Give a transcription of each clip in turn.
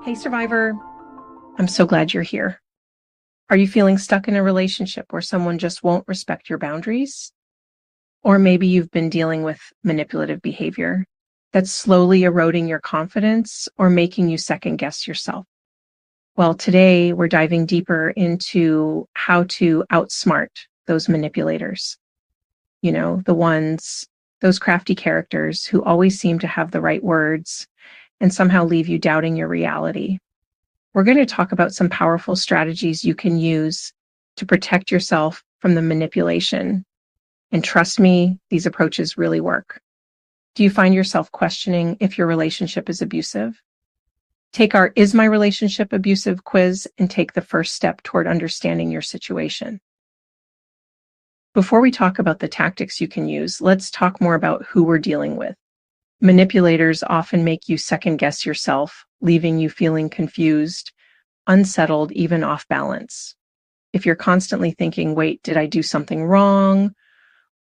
Hey, survivor. I'm so glad you're here. Are you feeling stuck in a relationship where someone just won't respect your boundaries? Or maybe you've been dealing with manipulative behavior that's slowly eroding your confidence or making you second guess yourself. Well, today we're diving deeper into how to outsmart those manipulators. Those crafty characters who always seem to have the right words and somehow leave you doubting your reality. We're going to talk about some powerful strategies you can use to protect yourself from the manipulation. And trust me, these approaches really work. Do you find yourself questioning if your relationship is abusive? Take our Is My Relationship Abusive quiz and take the first step toward understanding your situation. Before we talk about the tactics you can use, let's talk more about who we're dealing with. Manipulators often make you second guess yourself, leaving you feeling confused, unsettled, even off balance. If you're constantly thinking, wait, did I do something wrong?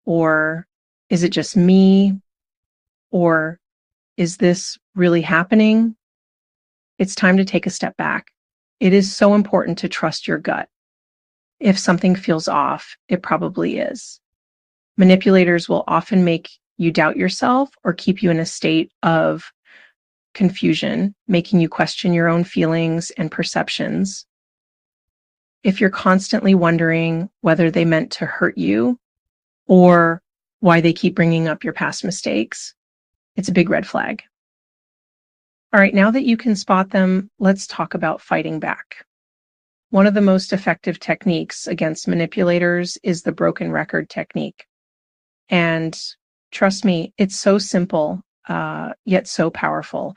Or is it just me? Or is this really happening? It's time to take a step back. It is so important to trust your gut. If something feels off, it probably is. Manipulators will often make you doubt yourself or keep you in a state of confusion, making you question your own feelings and perceptions. If you're constantly wondering whether they meant to hurt you or why they keep bringing up your past mistakes, it's a big red flag. All right, now that you can spot them, let's talk about fighting back. One of the most effective techniques against manipulators is the broken record technique. And trust me, it's so simple, yet so powerful.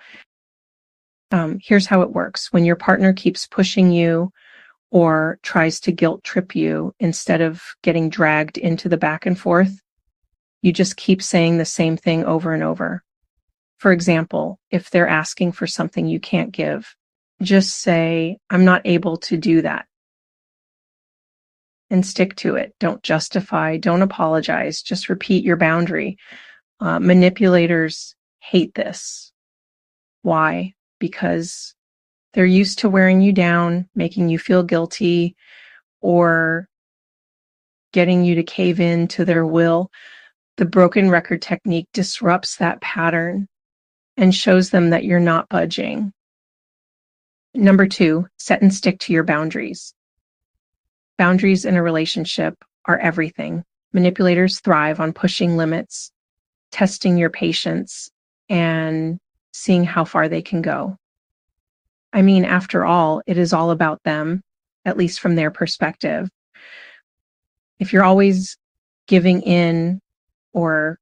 Here's how it works. When your partner keeps pushing you or tries to guilt trip you instead of getting dragged into the back and forth, you just keep saying the same thing over and over. For example, if they're asking for something you can't give, just say, I'm not able to do that. And stick to it. Don't justify, don't apologize, just repeat your boundary. Manipulators hate this. Why? Because they're used to wearing you down, making you feel guilty, or getting you to cave in to their will. The broken record technique disrupts that pattern and shows them that you're not budging. Number 2, set and stick to your boundaries. Boundaries in a relationship are everything. Manipulators thrive on pushing limits, testing your patience, and seeing how far they can go. I mean, after all, it is all about them, at least from their perspective. If you're always giving in or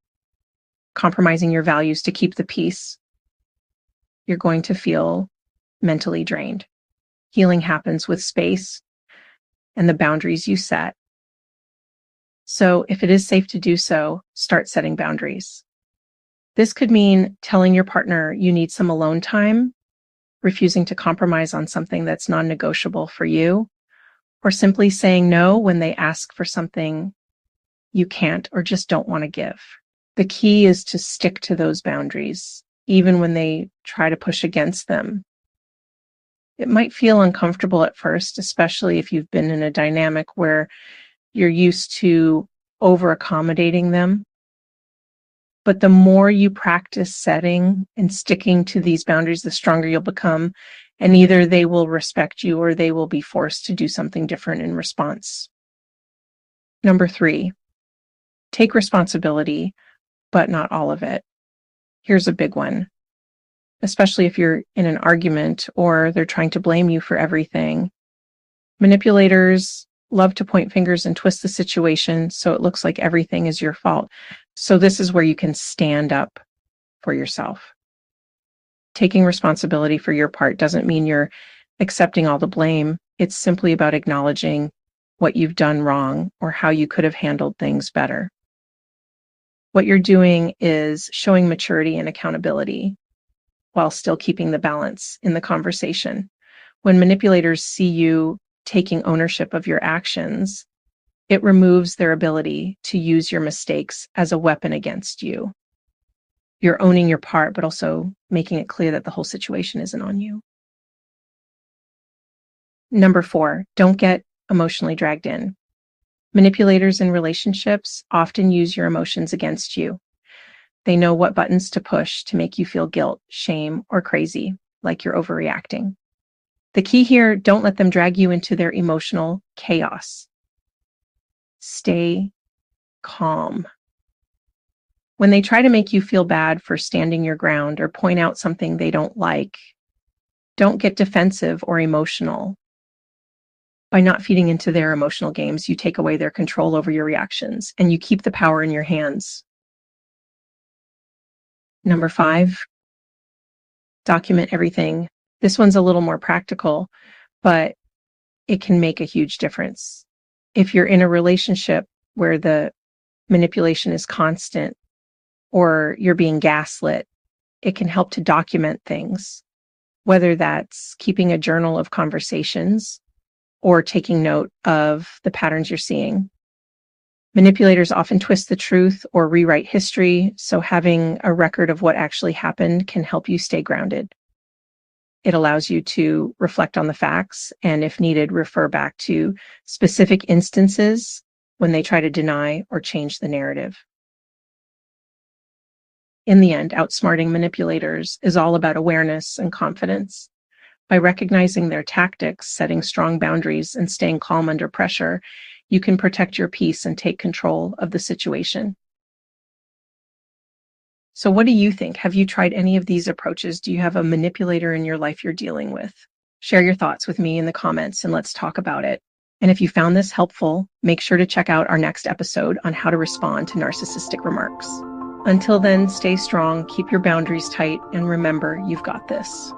compromising your values to keep the peace, you're going to feel mentally drained. Healing happens with space and the boundaries you set. So if it is safe to do so, start setting boundaries. This could mean telling your partner you need some alone time, refusing to compromise on something that's non-negotiable for you, or simply saying no when they ask for something you can't or just don't want to give. The key is to stick to those boundaries, even when they try to push against them. It might feel uncomfortable at first, especially if you've been in a dynamic where you're used to over-accommodating them. But the more you practice setting and sticking to these boundaries, the stronger you'll become. And either they will respect you or they will be forced to do something different in response. Number 3, take responsibility, but not all of it. Here's a big one, especially if you're in an argument or they're trying to blame you for everything. Manipulators love to point fingers and twist the situation so it looks like everything is your fault. So this is where you can stand up for yourself. Taking responsibility for your part doesn't mean you're accepting all the blame. It's simply about acknowledging what you've done wrong or how you could have handled things better. What you're doing is showing maturity and accountability while still keeping the balance in the conversation. When manipulators see you taking ownership of your actions, it removes their ability to use your mistakes as a weapon against you. You're owning your part, but also making it clear that the whole situation isn't on you. Number 4, don't get emotionally dragged in. Manipulators in relationships often use your emotions against you. They know what buttons to push to make you feel guilt, shame, or crazy, like you're overreacting. The key here, don't let them drag you into their emotional chaos. Stay calm. When they try to make you feel bad for standing your ground or point out something they don't like, don't get defensive or emotional. By not feeding into their emotional games, you take away their control over your reactions and you keep the power in your hands. Number 5, document everything. This one's a little more practical, but it can make a huge difference. If you're in a relationship where the manipulation is constant or you're being gaslit, it can help to document things, whether that's keeping a journal of conversations or taking note of the patterns you're seeing. Manipulators often twist the truth or rewrite history, so having a record of what actually happened can help you stay grounded. It allows you to reflect on the facts and, if needed, refer back to specific instances when they try to deny or change the narrative. In the end, outsmarting manipulators is all about awareness and confidence. By recognizing their tactics, setting strong boundaries, and staying calm under pressure, you can protect your peace and take control of the situation. So what do you think? Have you tried any of these approaches? Do you have a manipulator in your life you're dealing with? Share your thoughts with me in the comments and let's talk about it. And if you found this helpful, make sure to check out our next episode on how to respond to narcissistic remarks. Until then, stay strong, keep your boundaries tight, and remember, you've got this.